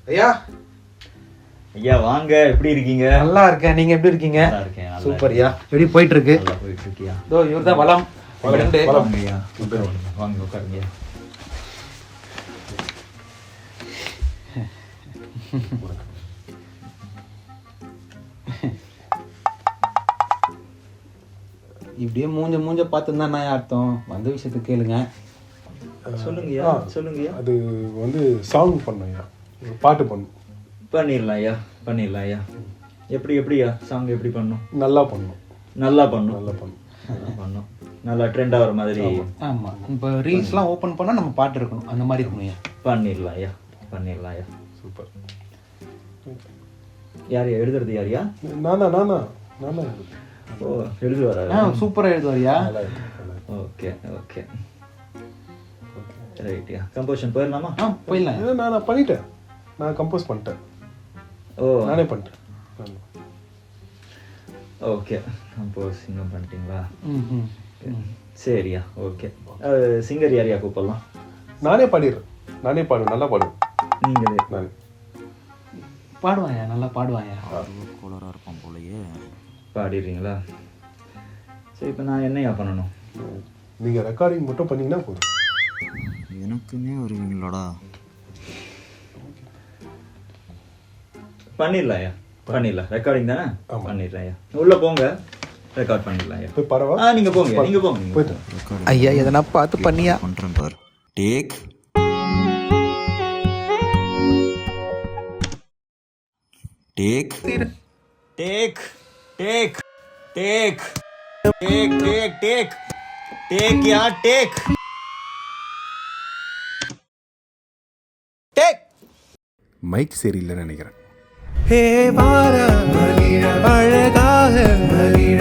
ஐயா ஐயா வாங்க, எப்படி இருக்கீங்க? நல்லா இருக்கேன், நீங்க எப்படி இருக்கீங்க? நல்லா இருக்கேன். சூப்பர் ஐயா. எப்படி போயிட்டு இருக்கு? நல்லா போயிட்டு இருக்கியா? இதோ இவர்தான் வளம். வாங்கய்யா, வாங்க உட்காருங்க. இப்படியே மூஞ்ச பார்த்து தான் நான் அர்த்தம். வந்த விஷயத்தை கேளுங்க. சொல்லுங்கய்யா, சொல்லுங்கய்யா. அது வந்து சாங் பண்ணையா, பாட்டு பண்ணும். பண்ணிடலாம் ஐயா, பண்ணிடலாம் ஐயா. எப்படியா சாங் எப்படி பண்ணும்? நல்லா பண்ணும். நல்லா பண்ணும். நல்லா பண்ணும். நல்லா பண்ணும். நல்லா ட்ரெண்ட் ஆகிற மாதிரி. ஆமா, இப்போ ரீல்ஸ்லாம் ஓப்பன் பண்ணா நம்ம பாட்டு இருக்கணும், அந்த மாதிரி இருக்கணும் ஐயா. பண்ணிடலாம் ஐயா, பண்ணிடலாம் ஐயா. சூப்பர். யாரையா எழுதுறது? யாரையா? நானா ஓ, எழுதுவாரா? சூப்பரா எழுதுவாரியா? நல்லா இருக்கு, நல்லா இருக்கு. Okay okay ரைட்யா. கம்போசிஷன் போயிடலாமா? போயிடலாம். இது நான் பண்ணிட்டேன். நான் கம்போஸ் பண்ணிட்டேன். ஓ, நானே பண்ணிட்டேன். ஓகே, கம்போசிங்கும் பண்ணிட்டீங்களா? ம். சரியா, ஓகே. சிங்கர் யாரையா கூப்பிடலாம்? நானே பாடிடுறேன். நானே பாடுவேன், நல்லா பாடுவேன். நீங்களே நானே பாடுவாயா? நல்லா பாடுவாயா? கோளராக இருப்பான் போலயே. பாடிடுறீங்களா? சரி, இப்போ நான் என்னையா பண்ணணும்? நீங்கள் ரெக்கார்டிங் மட்டும் பண்ணீங்கன்னா போதும். எனக்குன்னே வருவீங்களாடா? பண்ணிடலாம்யா, பண்ணிடலாம். ரெக்கார்டிங் தானே? ஆமா. பண்ணிடலாம்யா. உள்ள போங்க, ரெக்கார்ட் பண்ணிடலாம்யா. போய் பாடவா? நீங்க போங்க, நீங்க போங்க. போயிட்டு ஐயா எதனா பார்த்து பண்ணியா? பண்ணுறேன் பார். Take take take take take take take take take யா டேக் டேக். மைக் சரியில்லைன்னு நினைக்கிறேன். ஹே வார மகிழ அழகாக மகிழ